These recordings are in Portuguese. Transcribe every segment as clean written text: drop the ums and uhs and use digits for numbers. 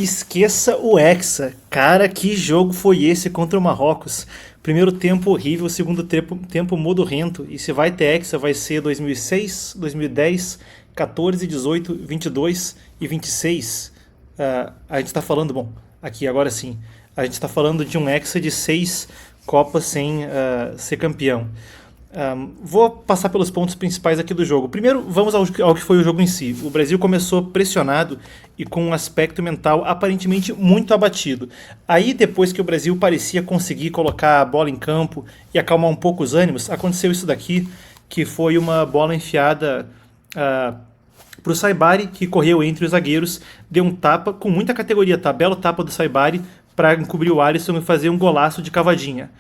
Esqueça o Hexa. Cara, que jogo foi esse contra o Marrocos? Primeiro tempo horrível, segundo tempo modorrento. E se vai ter Hexa, vai ser 2006, 2010, 14, 18, 22 e 26. A gente tá falando, bom, aqui agora sim. A gente tá falando de um Hexa de 6 Copas sem ser campeão. Vou passar pelos pontos principais aqui do jogo. Primeiro, vamos ao que foi o jogo em si. O Brasil começou pressionado e com um aspecto mental aparentemente muito abatido. Aí, depois que o Brasil parecia conseguir colocar a bola em campo e acalmar um pouco os ânimos, aconteceu isso daqui, que foi uma bola enfiada para o Saibari, que correu entre os zagueiros, deu um tapa com muita categoria, tá? Belo tapa do Saibari para encobrir o Alisson e fazer um golaço de cavadinha.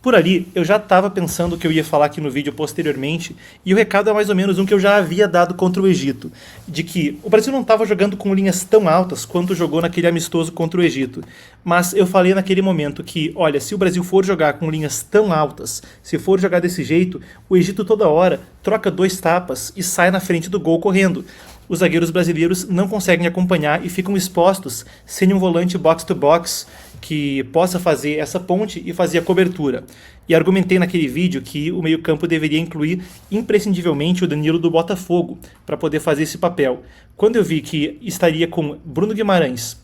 Por ali, eu já estava pensando o que eu ia falar aqui no vídeo posteriormente, e o recado é mais ou menos um que eu já havia dado contra o Egito, de que o Brasil não estava jogando com linhas tão altas quanto jogou naquele amistoso contra o Egito. Mas eu falei naquele momento que, olha, se o Brasil for jogar com linhas tão altas, se for jogar desse jeito, o Egito toda hora troca 2 tapas e sai na frente do gol correndo. Os zagueiros brasileiros não conseguem acompanhar e ficam expostos sem um volante box-to-box que possa fazer essa ponte e fazer a cobertura. E argumentei naquele vídeo que o meio-campo deveria incluir imprescindivelmente o Danilo do Botafogo para poder fazer esse papel. Quando eu vi que estaria com Bruno Guimarães,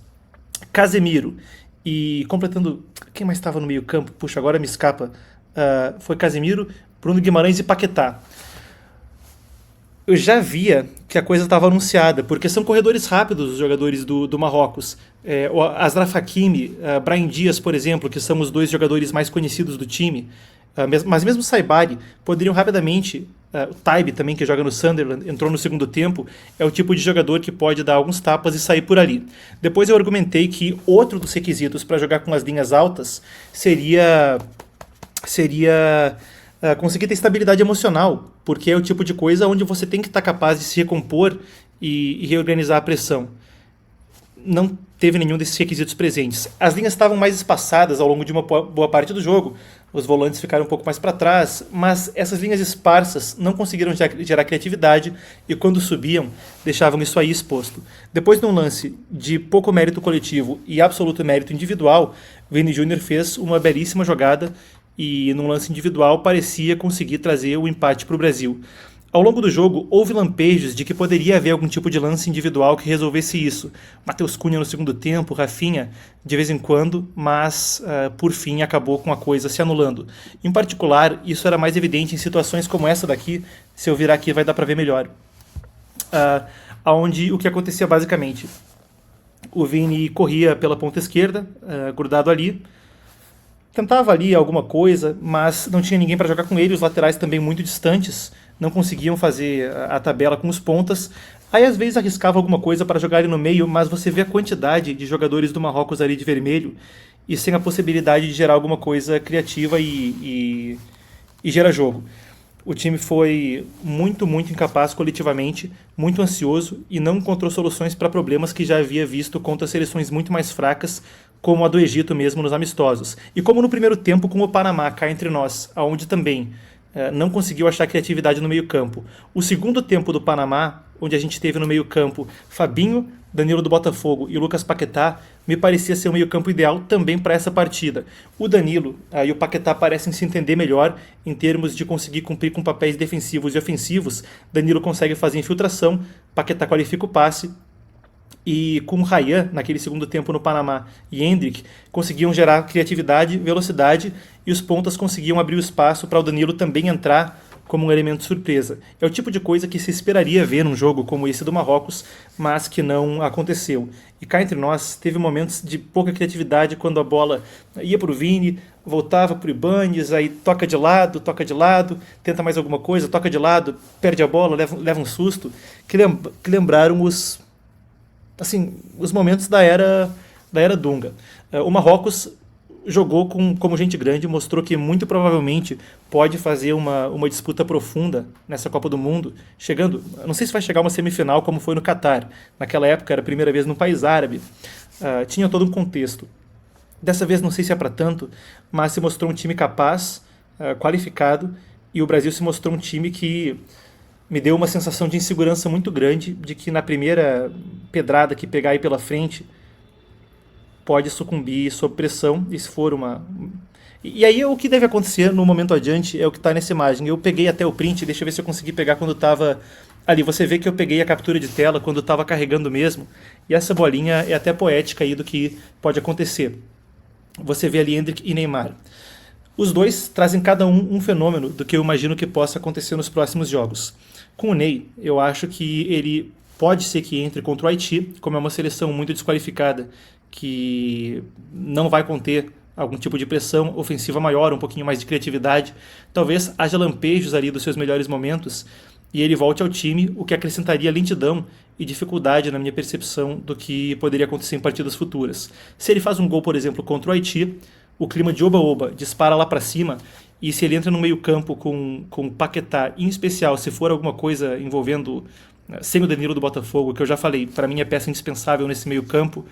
Casemiro e completando... Quem mais estava no meio-campo? Puxa, agora me escapa. Foi Casemiro, Bruno Guimarães e Paquetá. Eu já via que a coisa estava anunciada, porque são corredores rápidos os jogadores do Marrocos. O Achraf Hakimi, Brahim Dias, por exemplo, que são os 2 jogadores mais conhecidos do time, mas mesmo o Saibari poderiam rapidamente, o Taibi também, que joga no Sunderland, entrou no segundo tempo, é o tipo de jogador que pode dar alguns tapas e sair por ali. Depois eu argumentei que outro dos requisitos para jogar com as linhas altas seria conseguir ter estabilidade emocional, porque é o tipo de coisa onde você tem que estar capaz de se recompor e reorganizar a pressão. Não teve nenhum desses requisitos presentes. As linhas estavam mais espaçadas ao longo de uma boa parte do jogo, os volantes ficaram um pouco mais para trás, mas essas linhas esparsas não conseguiram gerar criatividade e quando subiam, deixavam isso aí exposto. Depois de um lance de pouco mérito coletivo e absoluto mérito individual, Vini Júnior fez uma belíssima jogada e num lance individual parecia conseguir trazer o empate para o Brasil. Ao longo do jogo, houve lampejos de que poderia haver algum tipo de lance individual que resolvesse isso. Matheus Cunha no segundo tempo, Rafinha de vez em quando, mas por fim acabou com a coisa se anulando. Em particular, isso era mais evidente em situações como essa daqui, se eu virar aqui vai dar para ver melhor. Onde o que acontecia basicamente, o Vini corria pela ponta esquerda, grudado ali, tentava ali alguma coisa, mas não tinha ninguém para jogar com ele, os laterais também muito distantes, não conseguiam fazer a tabela com os pontas. Aí às vezes arriscava alguma coisa para jogar ali no meio, mas você vê a quantidade de jogadores do Marrocos ali de vermelho e sem a possibilidade de gerar alguma coisa criativa e gerar jogo. O time foi muito incapaz coletivamente, muito ansioso e não encontrou soluções para problemas que já havia visto contra seleções muito mais fracas, como a do Egito mesmo nos amistosos. E como no primeiro tempo com o Panamá, cá entre nós, onde também não conseguiu achar criatividade no meio-campo. O segundo tempo do Panamá, onde a gente teve no meio-campo Fabinho, Danilo do Botafogo e Lucas Paquetá, me parecia ser o meio-campo ideal também para essa partida. O Danilo e o Paquetá parecem se entender melhor em termos de conseguir cumprir com papéis defensivos e ofensivos. Danilo consegue fazer infiltração, Paquetá qualifica o passe, e com Ryan, naquele segundo tempo no Panamá, e Endrick, conseguiam gerar criatividade, velocidade, e os pontas conseguiam abrir o espaço para o Danilo também entrar como um elemento surpresa. É o tipo de coisa que se esperaria ver num jogo como esse do Marrocos, mas que não aconteceu. E cá entre nós, teve momentos de pouca criatividade quando a bola ia para o Vini, voltava para o Ibañez, aí toca de lado, tenta mais alguma coisa, toca de lado, perde a bola, leva um susto, que lembraram os momentos da era Dunga. O Marrocos jogou como gente grande, mostrou que muito provavelmente pode fazer uma disputa profunda nessa Copa do Mundo, chegando, não sei se vai chegar uma semifinal como foi no Catar, naquela época era a primeira vez num país árabe, tinha todo um contexto. Dessa vez não sei se é para tanto, mas se mostrou um time capaz, qualificado, e o Brasil se mostrou um time que me deu uma sensação de insegurança muito grande, de que na primeira pedrada que pegar aí pela frente, pode sucumbir sob pressão, e se for uma... E aí o que deve acontecer no momento adiante é o que está nessa imagem. Eu peguei até o print, deixa eu ver se eu consegui pegar quando estava ali. Você vê que eu peguei a captura de tela quando estava carregando mesmo, e essa bolinha é até poética aí do que pode acontecer. Você vê ali Endrick e Neymar. Os dois trazem cada um fenômeno do que eu imagino que possa acontecer nos próximos jogos. Com o Ney, eu acho que ele pode ser que entre contra o Haiti, como é uma seleção muito desqualificada, que não vai conter algum tipo de pressão ofensiva maior, um pouquinho mais de criatividade. Talvez haja lampejos ali dos seus melhores momentos e ele volte ao time, o que acrescentaria lentidão e dificuldade na minha percepção do que poderia acontecer em partidas futuras. Se ele faz um gol, por exemplo, contra o Haiti, o clima de oba-oba dispara lá para cima, e se ele entra no meio campo com o Paquetá, em especial se for alguma coisa envolvendo sem o Danilo do Botafogo, que eu já falei, para mim é peça indispensável nesse meio campo,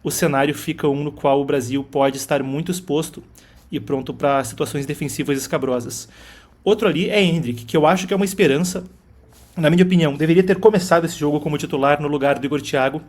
o cenário fica no qual o Brasil pode estar muito exposto e pronto para situações defensivas escabrosas. Outro ali é Endrick, que eu acho que é uma esperança. Na minha opinião, deveria ter começado esse jogo como titular no lugar do Igor Thiago,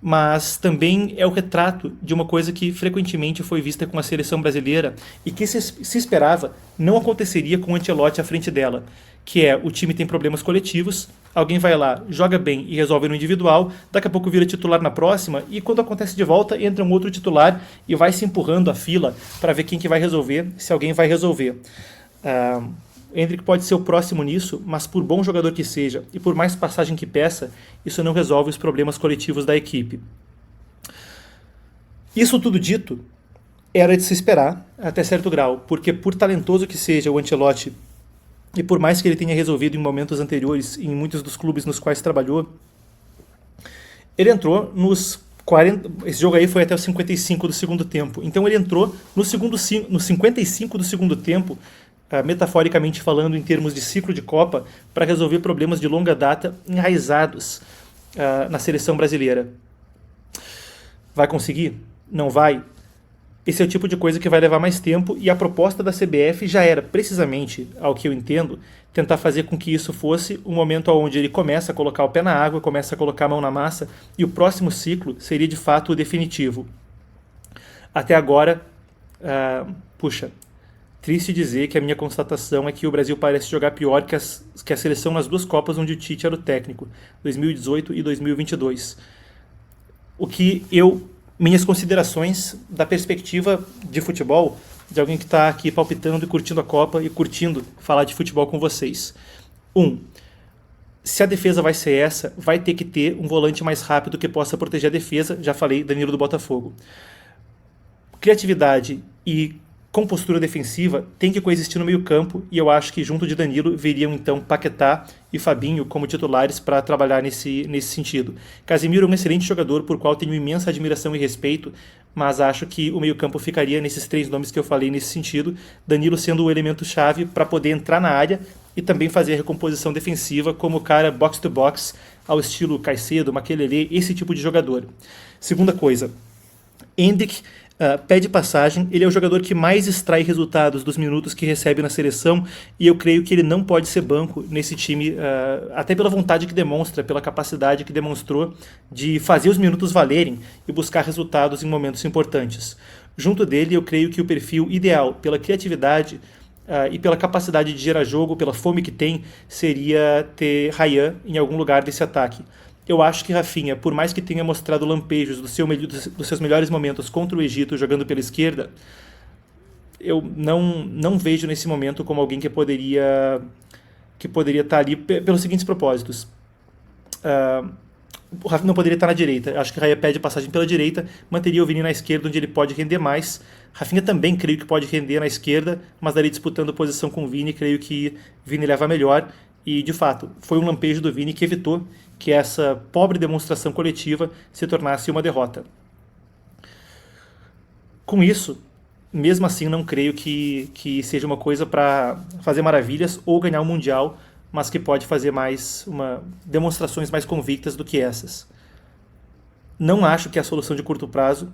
mas também é o retrato de uma coisa que frequentemente foi vista com a seleção brasileira e que se esperava não aconteceria com o Ancelotti à frente dela, que é o time tem problemas coletivos, alguém vai lá, joga bem e resolve no individual, daqui a pouco vira titular na próxima e quando acontece de volta entra um outro titular e vai se empurrando a fila para ver quem que vai resolver, se alguém vai resolver. Endrick pode ser o próximo nisso, mas por bom jogador que seja e por mais passagem que peça, isso não resolve os problemas coletivos da equipe. Isso tudo dito, era de se esperar até certo grau, porque por talentoso que seja o Ancelotti e por mais que ele tenha resolvido em momentos anteriores em muitos dos clubes nos quais trabalhou, ele entrou nos 40, esse jogo aí foi até os 55 do segundo tempo, então ele entrou no 55 do segundo tempo, metaforicamente falando, em termos de ciclo de Copa, para resolver problemas de longa data enraizados na seleção brasileira. Vai conseguir? Não vai? Esse é o tipo de coisa que vai levar mais tempo e a proposta da CBF já era, precisamente, ao que eu entendo, tentar fazer com que isso fosse um momento onde ele começa a colocar o pé na água, começa a colocar a mão na massa e o próximo ciclo seria de fato o definitivo. Até agora, triste dizer que a minha constatação é que o Brasil parece jogar pior que a seleção nas duas Copas onde o Tite era o técnico, 2018 e 2022. Minhas considerações da perspectiva de futebol, de alguém que está aqui palpitando e curtindo a Copa e curtindo falar de futebol com vocês. Se a defesa vai ser essa, vai ter que ter um volante mais rápido que possa proteger a defesa, já falei, Danilo do Botafogo. Criatividade e compostura defensiva tem que coexistir no meio campo e eu acho que junto de Danilo viriam então Paquetá e Fabinho como titulares para trabalhar nesse sentido. Casemiro é um excelente jogador por qual tenho imensa admiração e respeito, mas acho que o meio campo ficaria nesses três nomes que eu falei nesse sentido, Danilo sendo o elemento chave para poder entrar na área e também fazer a recomposição defensiva como o cara box to box ao estilo Caicedo, Makelele, esse tipo de jogador. Segunda coisa, Endrick pede passagem, ele é o jogador que mais extrai resultados dos minutos que recebe na seleção e eu creio que ele não pode ser banco nesse time, até pela vontade que demonstra, pela capacidade que demonstrou de fazer os minutos valerem e buscar resultados em momentos importantes. Junto dele, eu creio que o perfil ideal pela criatividade e pela capacidade de gerar jogo, pela fome que tem, seria ter Ryan em algum lugar desse ataque. Eu acho que Rafinha, por mais que tenha mostrado lampejos dos seus melhores momentos contra o Egito jogando pela esquerda, eu não vejo nesse momento como alguém que poderia estar ali pelos seguintes propósitos. O Rafinha não poderia estar na direita. Acho que o Raya pede passagem pela direita, manteria o Vini na esquerda, onde ele pode render mais. Rafinha também creio que pode render na esquerda, mas daí disputando posição com o Vini, creio que Vini leva melhor. E, de fato, foi um lampejo do Vini que evitou que essa pobre demonstração coletiva se tornasse uma derrota. Com isso, mesmo assim, não creio que seja uma coisa para fazer maravilhas ou ganhar o Mundial, mas que pode fazer demonstrações mais convictas do que essas. Não acho que é a solução de curto prazo.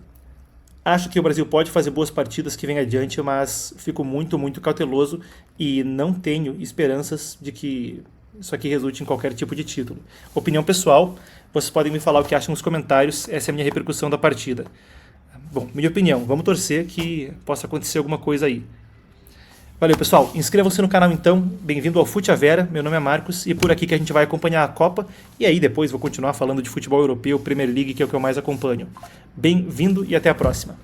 Acho que o Brasil pode fazer boas partidas que vem adiante, mas fico muito, muito cauteloso e não tenho esperanças de que isso aqui resulte em qualquer tipo de título. Opinião pessoal, vocês podem me falar o que acham nos comentários, essa é a minha repercussão da partida. Bom, minha opinião, vamos torcer que possa acontecer alguma coisa aí. Valeu, pessoal. Inscrevam-se no canal então. Bem-vindo ao Fute a Vera. Meu nome é Marcos e por aqui que a gente vai acompanhar a Copa. E aí depois vou continuar falando de futebol europeu, Premier League, que é o que eu mais acompanho. Bem-vindo e até a próxima.